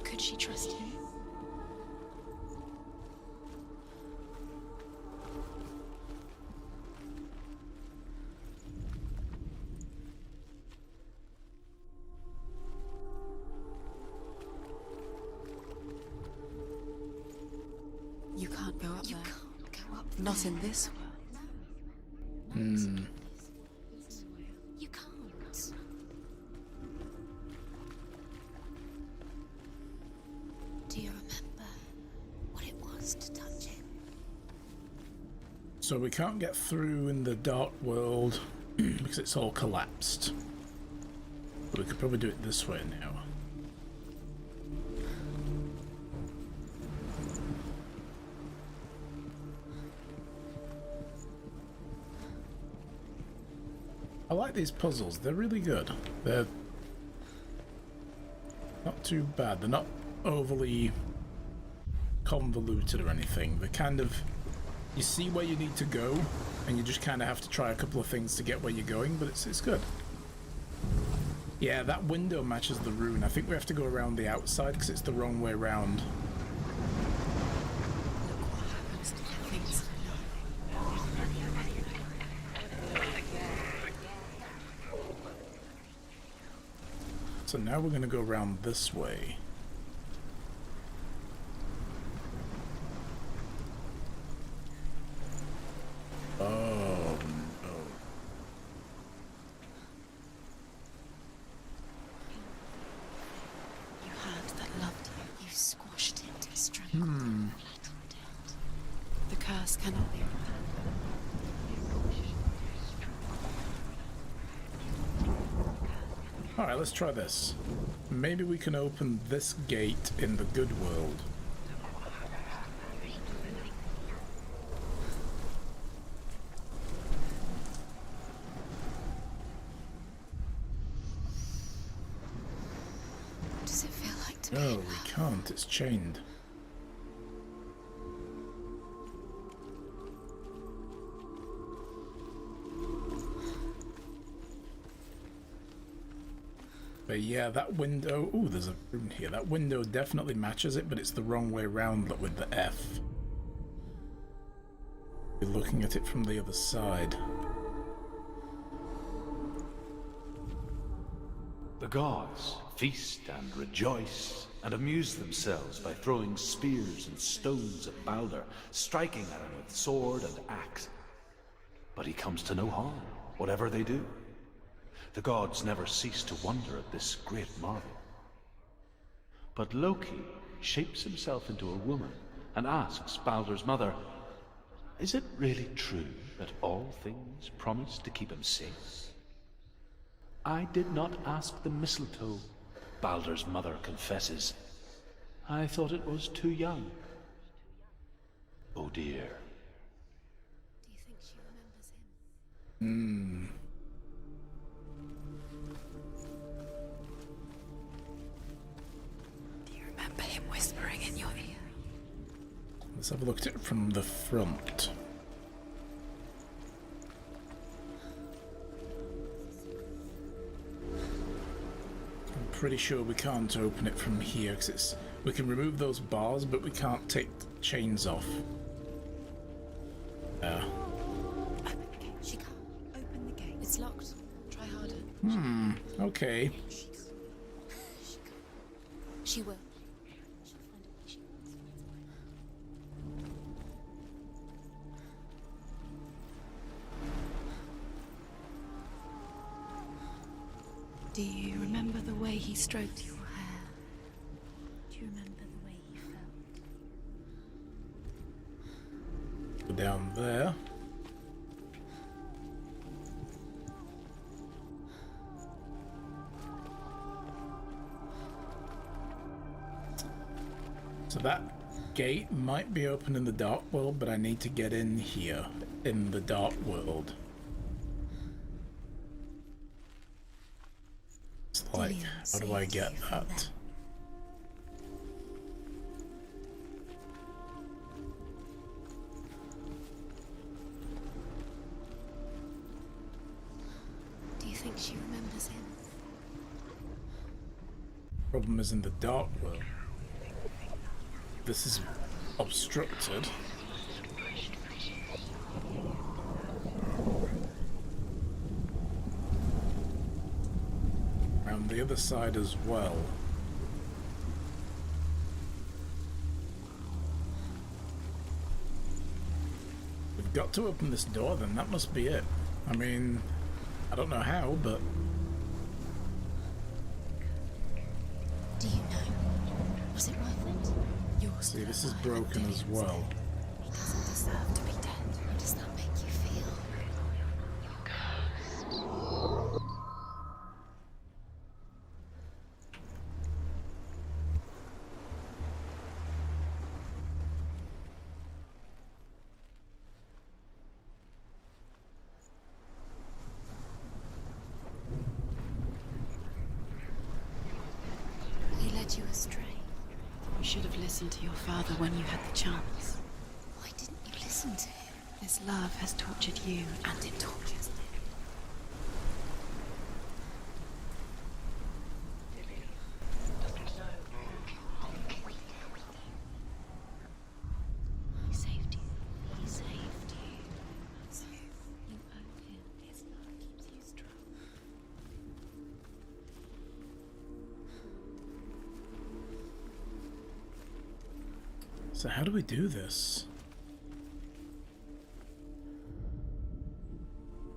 Could she trust him? You can't go up You there. can't go up Not there. in this world. You can't. Do you remember what it was to touch him? So we can't get through in the Dark World because it's all collapsed. But we could probably do it this way now. I like these puzzles, they're really good. They're not too bad, they're not overly convoluted or anything. They're kind of, you see where you need to go and you just kind of have to try a couple of things to get where you're going, but it's good. Yeah, that window matches the rune. I think we have to go around the outside because it's the wrong way around. Look what happens to the things So now we're going to go around this way. Oh, no. you had that loved you. You squashed it, strangled Hmm. it, flattened it. The curse cannot be repaired. Alright, let's try this. Maybe we can open this gate in the good world. What does it feel like to be No, in we love? can't. It's chained. But yeah, that window... Ooh, there's a rune here. That window definitely matches it, but it's the wrong way round, but with the F. You're looking at it from the other side. The gods feast and rejoice and amuse themselves by throwing spears and stones at Balder, striking at him with sword and axe. But he comes to no harm, whatever they do. The gods never cease to wonder at this great marvel. But Loki shapes himself into a woman and asks Balder's mother, "Is it really true that all things promise to keep him safe?" "I did not ask the mistletoe," Balder's mother confesses. "I thought it was too young." Oh dear. Do you think she remembers him? Do you remember him whispering in your ear? Let's have a look at it from the front. I'm pretty sure we can't open it from here because it's... We can remove those bars, but we can't take the chains off. Open the gate. She can't. Open the gate. It's locked. Try harder. Okay. She can't. She will. She'll find a way. She wants. Do you remember the way he stroked your hair? Do you remember the way he felt? Go down there. So that gate might be open in the dark world, but I need to get in here in the dark world. It's like, how do I get that? Do you think she remembers him? Problem is in the dark world. This is obstructed. Around the other side as well. We've got to open this door then, that must be it. I mean, I don't know how, but... Do you know? Was it worth it? Yours. See, this is broken as well. He doesn't deserve to be dead. How does that make you feel? He led you astray. You should have listened to your father when you had the chance. Why didn't you listen to him? This love has tortured you, and it tortures me. He saved you. He saved you. So you owe him. His love keeps you strong. So how do we do this?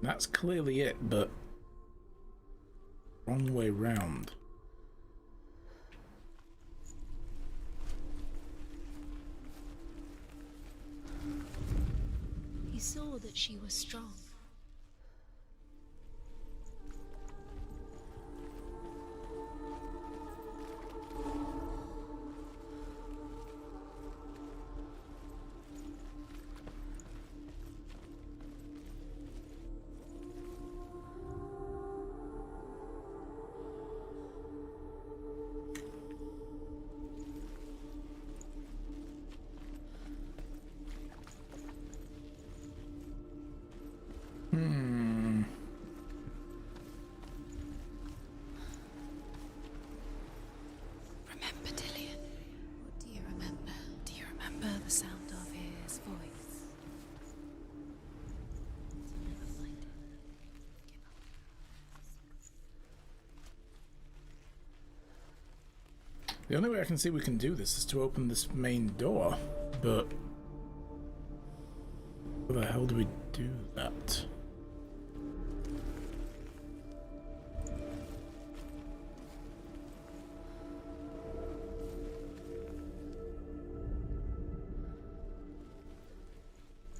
That's clearly it, but wrong way round. He saw that she was strong. The only way I can see we can do this is to open this main door, but how the hell do we do that?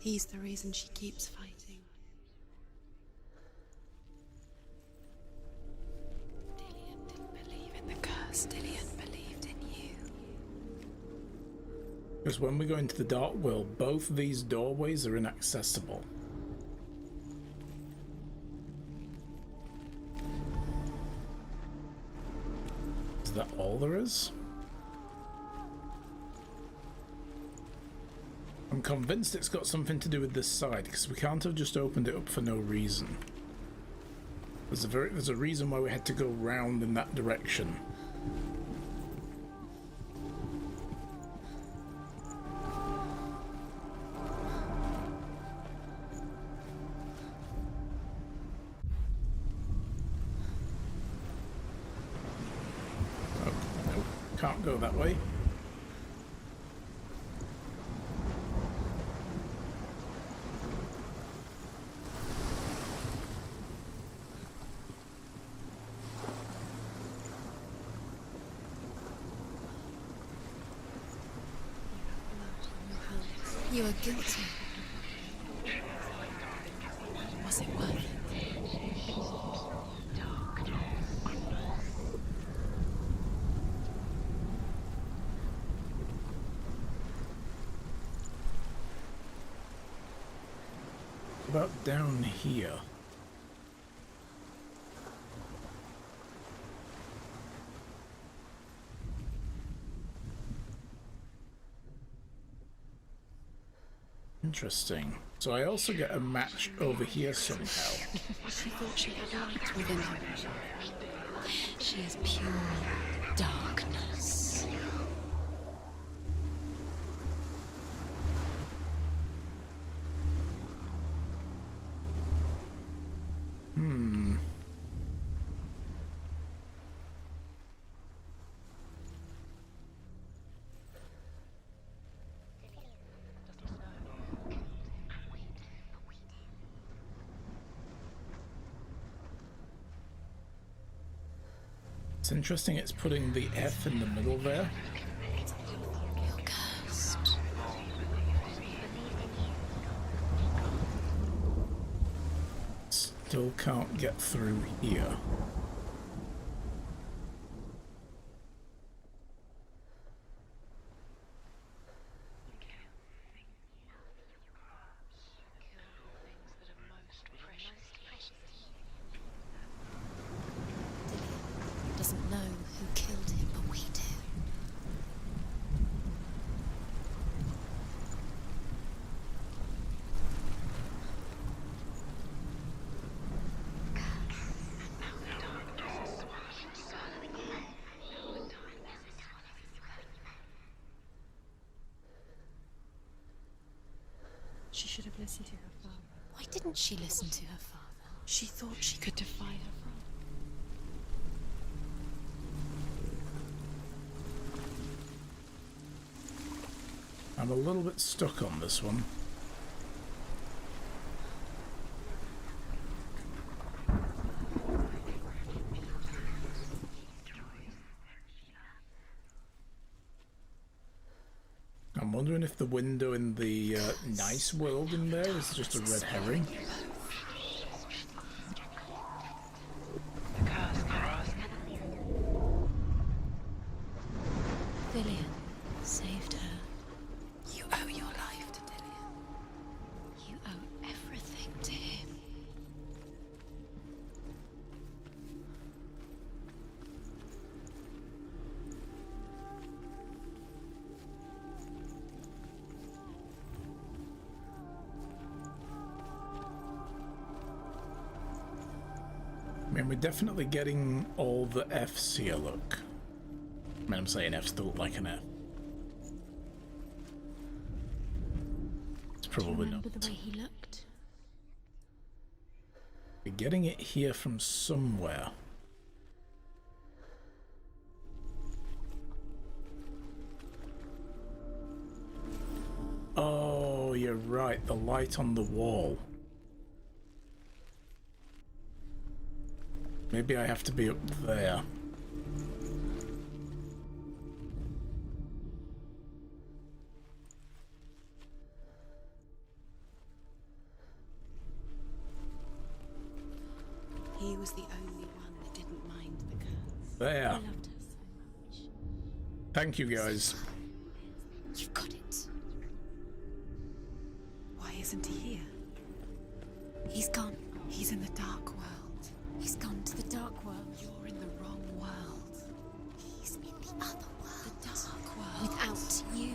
He's the reason she keeps fighting. Dillian didn't believe in the curse. Dillian believed in you. Because when we go into the dark world, both these doorways are inaccessible. Is that all there is? I'm convinced it's got something to do with this side, because we can't have just opened it up for no reason. There's a reason why we had to go round in that direction. Oh, no, can't go that way. You are guilty. Was it worth it? About down here. Interesting. So I also get a match over here somehow. She thought she had light within her. She is pure darkness. It's interesting it's putting the F in the middle there. You're cursed. Still can't get through here. Doesn't know who killed him, but we do. She should have listened to her father. Why didn't she listen to her father? She thought she could defy her father. I'm a little bit stuck on this one. I'm wondering if the window in the nice world in there is just a red herring. Dillian saved her. You owe your life to Dillian. You owe everything to him. I mean, we're definitely getting all the F's here, look. I mean, I'm saying F's still look like an F. It's probably not. Remember the way he looked? We're getting it here from somewhere. right, the light on the wall. Maybe I have to be up there. He was the only one that didn't mind the curse. There. I loved her so much. Thank you, guys. You've got it. Why isn't he here? He's gone. He's in the dark world. He's gone to the dark world. You're in the wrong world. He's in the other world. The dark world. Without you.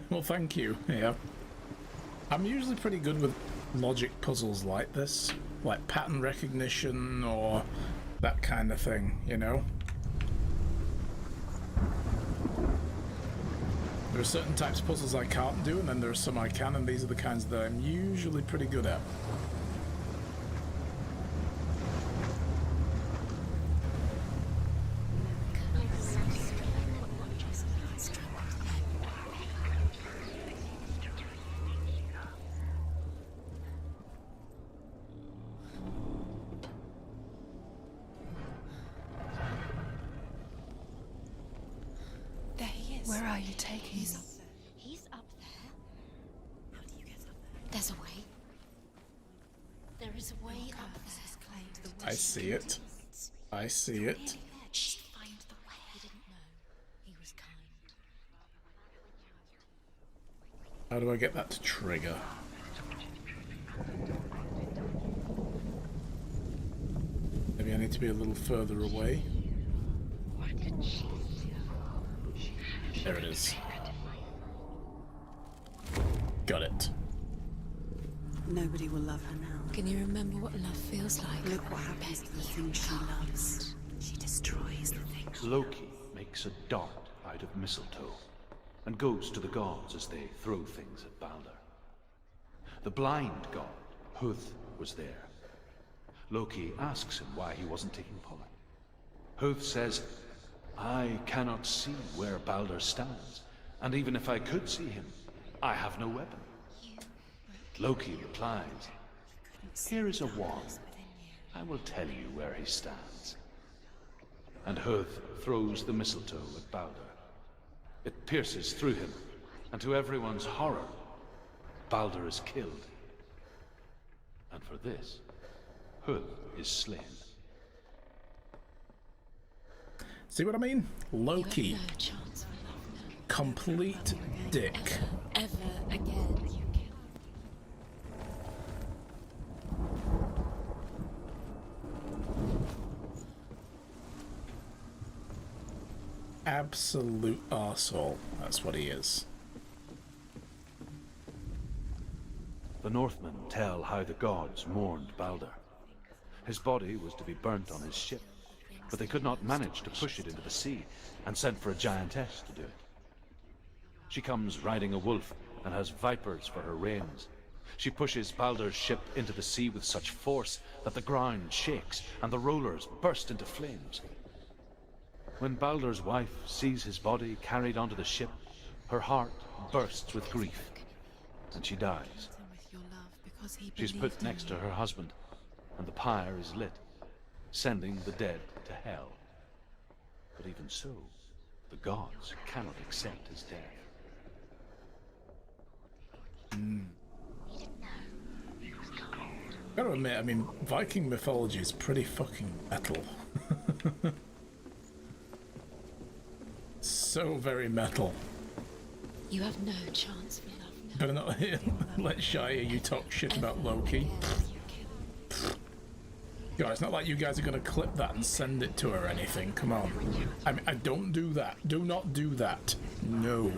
Well, thank you. Yeah. I'm usually pretty good with logic puzzles like this, like pattern recognition or that kind of thing, you know? There are certain types of puzzles I can't do, and then there are some I can, and these are the kinds that I'm usually pretty good at. There he is. Where are you taking me? He's up there. How do you get up there? There's a way. There is a way up there. I see it. I see it. Just find the way. He didn't know. He was kind. How do I get that to trigger? Maybe I need to be a little further away. There it is. Got it. Nobody will love her now. Can you remember what love feels like? Look what happens to the things she loves. She destroys the things. Loki makes a dart out of mistletoe and goes to the gods as they throw things at Balder. The blind god, Huth, was there. Loki asks him why he wasn't taking part. Huth says, I cannot see where Balder stands, and even if I could see him, I have no weapon. Loki replies, here is a wand. I will tell you where he stands. And Huth throws the mistletoe at Balder. It pierces through him, and to everyone's horror, Balder is killed. And for this, Huth is slain. See what I mean? Loki. You have no chance for love now. Complete dick. Ever again. Absolute arsehole. That's what he is. The Northmen tell how the gods mourned Balder. His body was to be burnt on his ship, but they could not manage to push it into the sea, and sent for a giantess to do it. She comes riding a wolf and has vipers for her reins. She pushes Balder's ship into the sea with such force that the ground shakes and the rollers burst into flames. When Balder's wife sees his body carried onto the ship, her heart bursts with grief, and she dies. She's put next to her husband, and the pyre is lit, sending the dead to hell. But even so, the gods cannot accept his death. Gotta admit, I mean, Viking mythology is pretty fucking metal. So very metal. You have no chance for love now. Better not let Shia you talk shit about Loki. God, it's not like you guys are gonna clip that and send it to her or anything. Come on. I mean, I don't do that. Do not do that. No.